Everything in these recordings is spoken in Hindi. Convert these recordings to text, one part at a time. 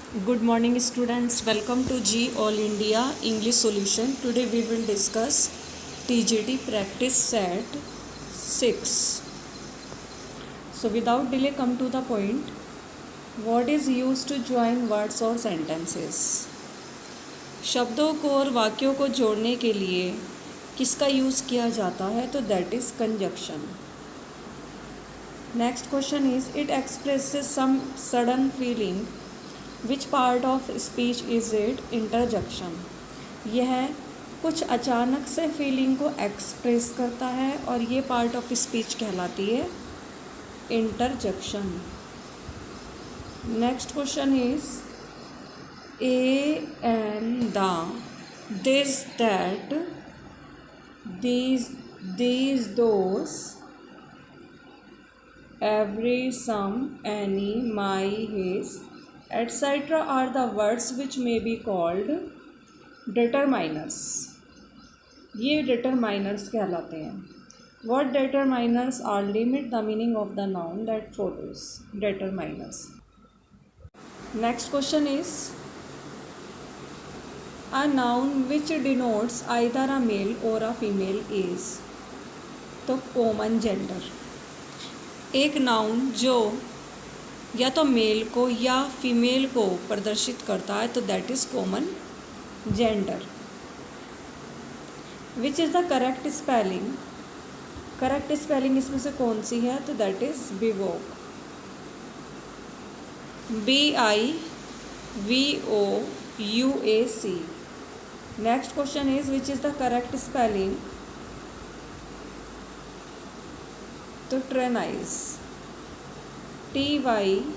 Good morning students, welcome to G All India English Solution. Today we will discuss TGT practice set 6. So without delay come to the point. What is used to join words or sentences? शब्दों को और वाक्यों को जोड़ने के लिए किसका यूज़ किया जाता है? तो that is conjunction. Next question is it expresses some sudden feeling. Which part of speech is it? Interjection. यह कुछ अचानक से फीलिंग को एक्सप्रेस करता है और ये पार्ट ऑफ स्पीच कहलाती है interjection. Next question is A and the this that these those every some any my his etc. are the words which may be called determiners. ये determiners कहलाते हैं. What determiners are? Limit the meaning of the noun that follows. Determiners. Next question is a noun which denotes either a male or a female is. तो common gender. एक नाउन जो या तो मेल को या फीमेल को प्रदर्शित करता है तो that is common gender. Which is the correct spelling? Correct spelling इसमें से कौन सी है? तो that is bivouac. BIVOUAC. Next question is which is the correct spelling? तो ट्रेनाइज. TYRANNIZE.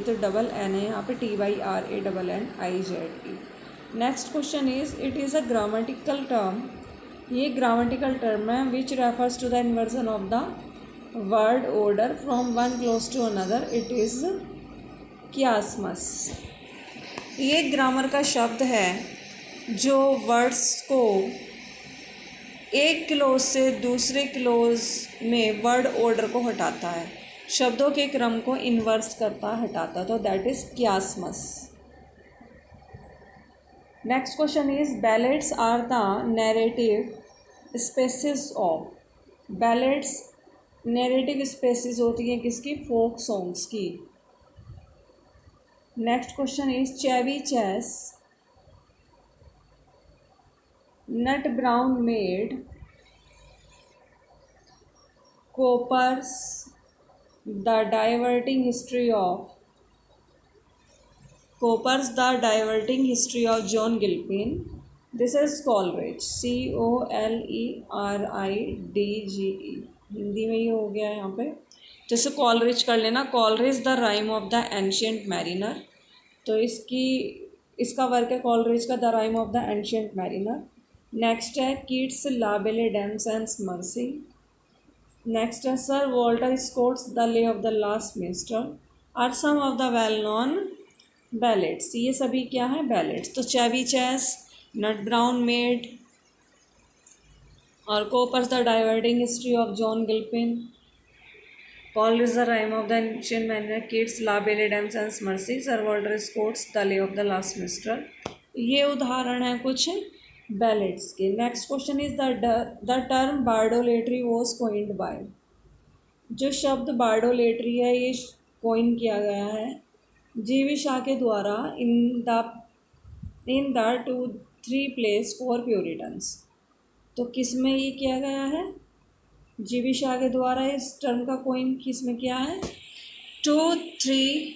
तो डबल एन है यहाँ पे. TYRANNIZE. Next question is it is a grammatical term. ये ग्रामेटिकल टर्म है which refers to the inversion of the word order from one clause to another. It is कियास्मस. ये ग्रामर का शब्द है जो वर्ड्स को एक क्लोज से दूसरे क्लोज में वर्ड ऑर्डर को हटाता है, शब्दों के क्रम को इन्वर्स करता हटाता. तो that is chiasmus. Next question is ballads are the narrative species of. Ballads narrative species होती हैं किसकी? फोक सॉन्ग्स की. Next question is Chevy Chase nut brown maid Cowper's the diverting history of John Gilpin. This is Coleridge. COLERIDGE. Hindi में ही हो गया यहाँ पे. जैसे कॉलरिज कर लेना. Coleridge the rime of the ancient mariner. तो इसका वर्क है कॉलरिज का the rime of the ancient mariner. Next है कीट्स ला बेले डेम्स एंड मर्सी. नेक्स्ट है sir Walter Scott's the lay of the last minstrel are some of the well known ballads. ये सभी क्या है? बैलेट्स. तो Chevy Chase, nut brown maid और Cowper's the diverting history of John Gilpin, Coleridge the rime of the ancient mariner, Keats la belle dame एंड merci, sir Walter Scott's the lay of the last minstrel. ये उदाहरण है कुछ बैलेट्स के. Next question is the term bardolatry was coined by. जो शब्द बार्डोलेट्री है ये कोइन किया गया है जीवी शाह के द्वारा in the 2-3 place for Puritans. तो किस में ये किया गया है? जीवी शाह के द्वारा इस टर्म का कोइन किस में किया है? 2-3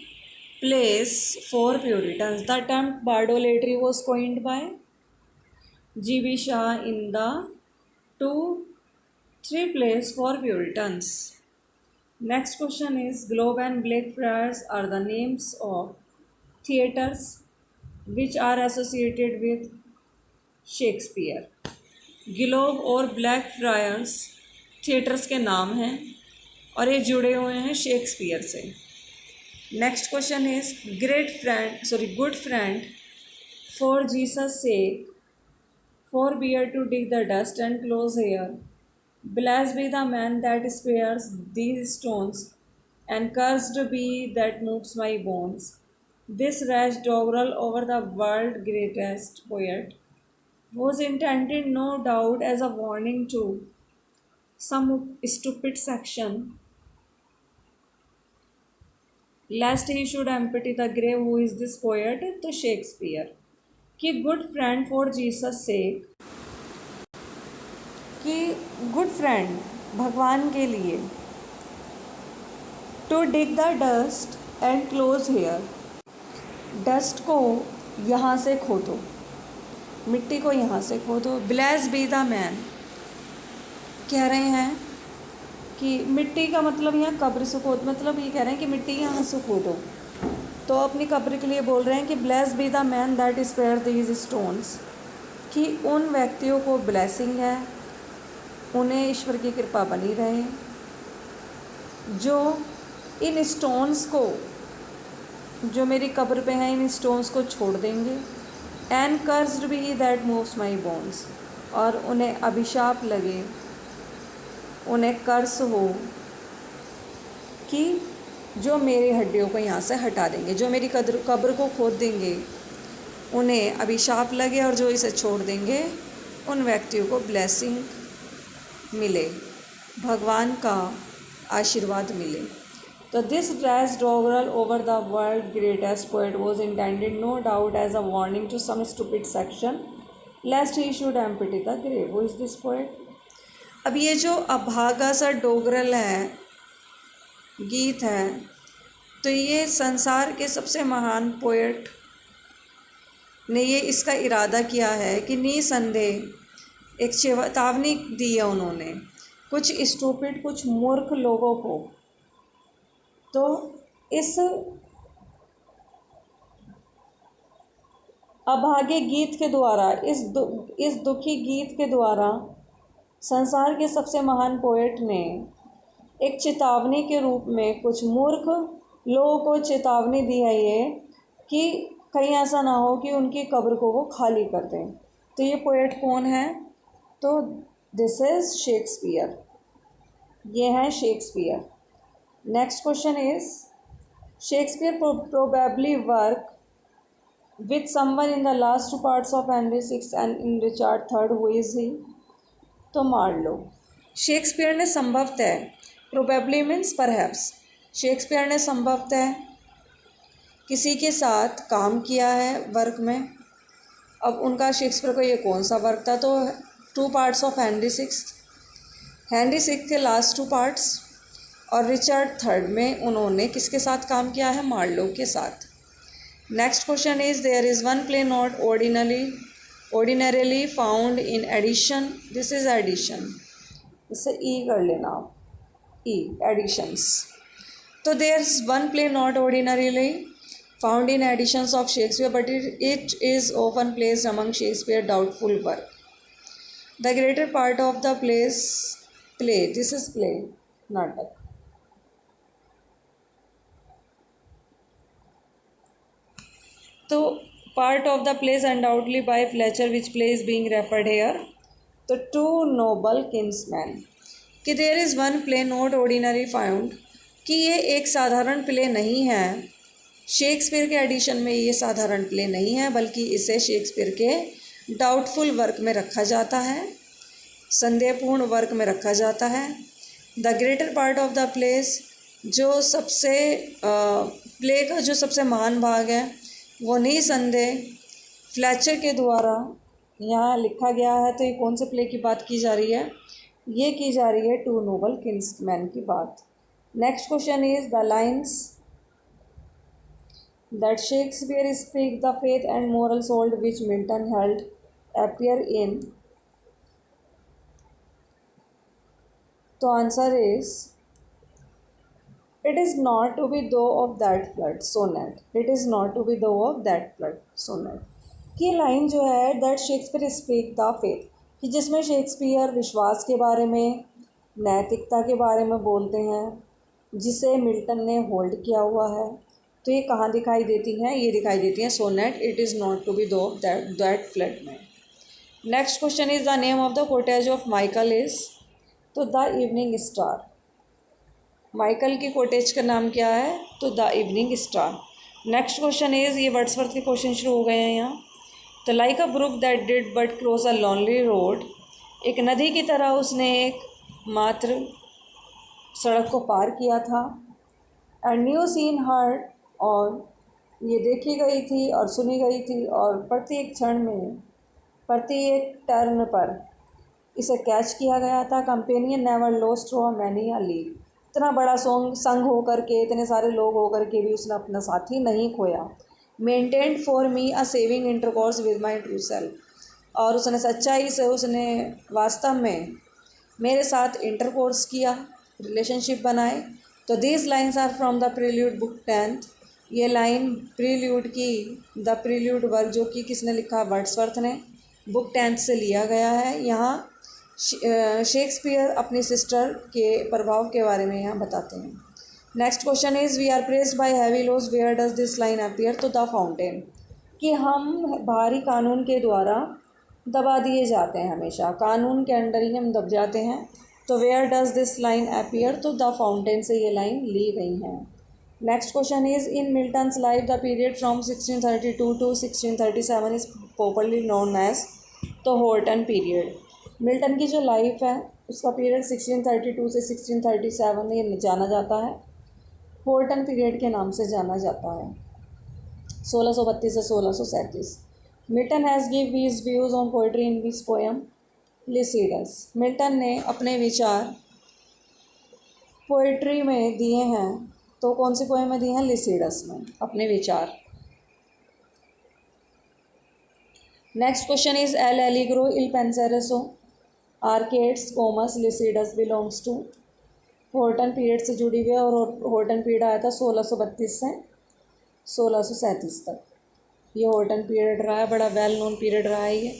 place for puritans. The term bardolatry was coined by G.B. Shah in the 2-3 place for Puritans. Next question is Globe and Blackfriars are the names of theatres which are associated with Shakespeare. Globe और ब्लैक फ्रायर्स थिएटर्स के नाम हैं और ये जुड़े हुए हैं शेक्सपियर से. Next question is good friend for Jesus sake forbear to dig the dust and close here. Blessed be the man that spares these stones and cursed be that moves my bones. This rash doggerel over the world's greatest poet was intended, no doubt, as a warning to some stupid section, lest he should empty the grave. Who is this poet? तो शेक्सपियर कि good friend for Jesus sake, कि गुड फ्रेंड भगवान के लिए, to dig the dust and close here, dust को यहाँ से खोदो, मिट्टी को यहाँ से खोदो। ब्लेस बी द मैन, कह रहे हैं कि मिट्टी का मतलब यहाँ कब्र से खोद, मतलब ये कह रहे हैं कि मिट्टी यहाँ से खोदो। तो अपनी कब्र के लिए बोल रहे हैं कि bless be the man that spare these stones, कि उन व्यक्तियों को ब्लेसिंग है, उन्हें ईश्वर की कृपा बनी रहे, जो इन स्टोन्स को, जो मेरी कब्र पे हैं, इन स्टोन्स को छोड़ देंगे। And cursed be that moves my bones, और उन्हें अभिशाप लगे, उन्हें कर्स हो कि जो मेरी हड्डियों को यहाँ से हटा देंगे, जो मेरी कब्र को खोद देंगे, उन्हें अभिशाप लगे, और जो इसे छोड़ देंगे उन व्यक्तियों को ब्लेसिंग मिले, भगवान का आशीर्वाद मिले। तो this dress doggerel over the world greatest poet was intended, no doubt, as a warning to some stupid sexton, lest he should empty the grave. Who is this poet? अब ये जो अभागा सा डोगरल है, गीत है, तो ये संसार के सबसे महान पोएट ने ये इसका इरादा किया है कि निसंदेह एक चेतावनी दी है उन्होंने कुछ स्टूपिड, कुछ मूर्ख लोगों को। तो इस अभागे गीत के द्वारा, इस दुखी गीत के द्वारा संसार के सबसे महान पोएट ने एक चेतावनी के रूप में कुछ मूर्ख लोगों को चेतावनी दी है ये, कि कहीं ऐसा ना हो कि उनकी कब्र को वो खाली कर दें। तो ये पोएट कौन है? तो दिस इज़ शेक्सपियर, ये है Shakespeare. Next question is, Shakespeare probably work with someone in the last 2 parts of Henry VI and in Richard III, who is he? तो मार्लो। शेक्सपियर ने संभवतः, प्रोबेबली मीन्स परहैप्स, शेक्सपियर ने संभवतः किसी के साथ काम किया है वर्क में। अब उनका शेक्सपियर को ये कौन सा वर्क था? तो 2 parts of Henry VI, Henry VI के लास्ट 2 parts, और रिचर्ड III में उन्होंने किसके साथ काम किया है? मार्लो के साथ। Next question is, there is one play not ordinarily found in addition, this is addition, इसे ई कर लेना आप, ई, additions। तो there is one play not ordinarily found in additions of Shakespeare, but it is often placed among Shakespeare doubtful work. The greater part of the play, this is play, नाटक। तो part of the plays undoubtedly by Fletcher, which play is being referred here, तो टू नोबल किंग्समैन, कि there is one play not ordinary found, कि ये एक साधारण प्ले नहीं है, शेक्सपियर के एडिशन में ये साधारण प्ले नहीं है, बल्कि इसे शेक्सपियर के डाउटफुल वर्क में रखा जाता है, संदेहपूर्ण वर्क में रखा जाता है। The greater part of the place, जो सबसे प्ले का जो सबसे महान भाग है, वो निसंदेह फ्लेचर के द्वारा यहाँ लिखा गया है। तो ये कौन से प्ले की बात की जा रही है? ये की जा रही है टू नोबल किंग्समैन की बात। Next question is, the lines that Shakespeare speak the faith and morals hold which Milton held appear in, तो answer is, it is not to be though of that flood sonnet, it is not to be though of that flood sonnet, कि लाइन जो है that Shakespeare speak the faith, कि जिसमें शेक्सपियर विश्वास के बारे में, नैतिकता के बारे में बोलते हैं, जिसे मिल्टन ने होल्ड किया हुआ है। तो ये कहाँ दिखाई देती हैं? ये दिखाई देती हैं sonnet, it is not to be thought of that flood में। Next question is, the name of the cottage of Michael is, तो द इवनिंग स्टार। माइकल की कोटेज का नाम क्या है? तो the Evening Star. Next question is, ये वर्ड्सवर्थ के क्वेश्चन शुरू हो गए हैं यहाँ। तो like a brook that did but cross a lonely road, एक नदी की तरह उसने एक मात्र सड़क को पार किया था। एंड न्यू सीन हर्ड, और ये देखी गई थी और सुनी गई थी, और प्रत्येक क्षण में प्रत्येक टर्न पर इसे कैच किया गया था। कंपेनियन नेवर लॉस्ट हो मैनी अ लीड, इतना बड़ा संग होकर के, इतने सारे लोग होकर के भी उसने अपना साथी नहीं खोया। Maintained for me a saving intercourse with my true self, और उसने सच्चाई से उसने वास्तव में मेरे साथ इंटरकोर्स किया, रिलेशनशिप बनाए। तो these lines are from the Prelude book 10th, ये लाइन प्रील्यूड की, द प्रील्यूड वर्क जो कि किसने लिखा? वर्ड्सवर्थ ने, बुक 10th से लिया गया है। यहाँ शेक्सपियर अपनी सिस्टर के प्रभाव के बारे में यहाँ बताते हैं। Next question is, we are pressed by heavy laws, where does this line appear? तो द फाउंटेन, कि हम भारी कानून के द्वारा दबा दिए जाते हैं, हमेशा कानून के अंडर ही हम दब जाते हैं। तो where does this line appear? तो द फाउंटेन से ये लाइन ली गई हैं। Next question is, in Milton's life the period from 1632 to 1637 is popularly known as तो हॉर्टन पीरियड। मिल्टन की जो लाइफ है उसका पीरियड 1632 से 1637 ये जाना जाता है, हॉर्टन पीरियड के नाम से जाना जाता है, 1632 से 1637। Milton has give his views on poetry in this poem Lycidas. Milton ने अपने विचार पोइट्री में दिए हैं, तो कौन सी पोएम में दिए हैं? लिसिडस में अपने विचार। Next question is, L'Allegro Il Penseroso Arcades Comus Lycidas belongs to? Horton period से जुड़ी हुई है, और हॉर्टन पीरियड आया था 1632 से 1637 तक। ये हॉर्टन पीरियड रहा है, बड़ा वेल नोन पीरियड रहा है ये।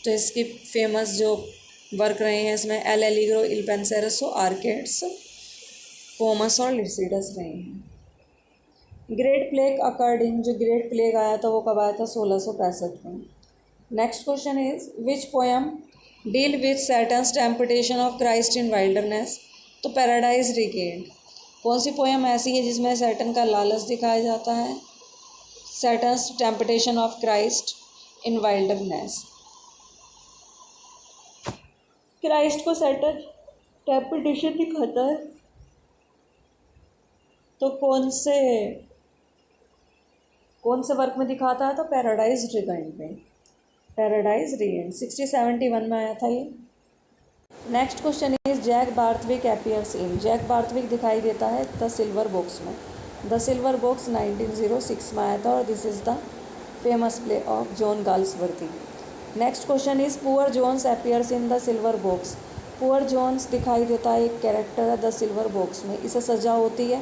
तो इसकी फेमस जो वर्क रहे हैं इसमें L'Allegro Il Penseroso Arcades Comus और लिसिडस रहे हैं। ग्रेट प्लेग अकॉर्डिंग, जो ग्रेट प्लेग आया था वो कब आया था? 1665 में। Next question is, which poem deal with Satan's temptation of Christ in wilderness? तो पैराडाइज रिगेन्ड। कौन सी पोएम ऐसी है जिसमें सैटन का लालच दिखाया जाता है? Satan's temptation of Christ in wilderness. Christ को सैटन टेम्पटेशन दिखाता है, तो कौन से वर्क में दिखाता है? तो पैराडाइज रिगेन्ड में, पैराडाइज रिगेन्ड 1671 में आया था ये। Next question is, Jack Barthwick appears in? Jack Barthwick दिखाई देता है द सिल्वर बॉक्स में। द सिल्वर बॉक्स 1906 में आया था, और this is the famous play of John Galsworthy. Next question is, poor Jones appears in the Silver Box? Poor Jones दिखाई देता है, एक कैरेक्टर है द सिल्वर बॉक्स में। इसे सजा होती है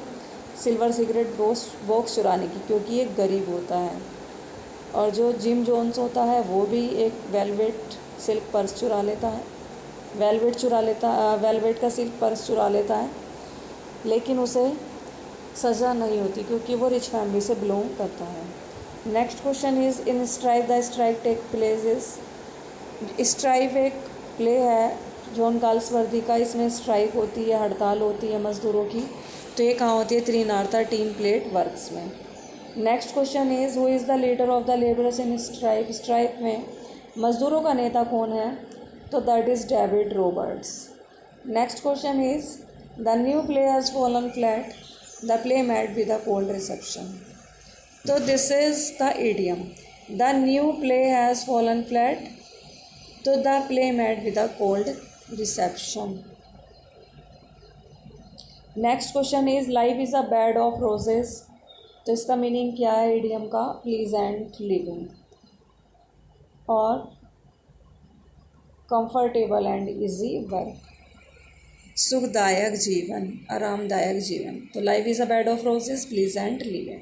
सिल्वर सिगरेट बॉक्स चुराने की, क्योंकि ये गरीब होता है। और जो जिम जोन्स होता है वो भी एक वेलवेट सिल्क पर्स चुरा लेता है, वेलवेट का सिल्क पर्स चुरा लेता है, लेकिन उसे सज़ा नहीं होती क्योंकि वो रिच फैमिली से बिलोंग करता है। Next question is, in strike the strike take place is? Strike एक प्ले है जॉन गाल्सवर्दी का, इसमें स्ट्राइक होती है, हड़ताल होती है मज़दूरों की। तो ये कहाँ होती है? त्रिनार्ता टीम प्लेट वर्क्स में। Next question is, who is the leader of the labourers in strike? Strike में मज़दूरों का नेता कौन है? तो that is David Roberts. Next question is, the new play has fallen flat, the play met with a cold reception. तो this is the idiom, the new play has fallen flat, तो the play met with a cold reception. Next question is, life is a bed of roses? तो इसका मीनिंग क्या है इडियम का? प्लीजेंट लिविंग, और कंफर्टेबल एंड इजी वर्क, सुखदायक जीवन, आरामदायक जीवन। तो life is a bed of roses, pleasant living.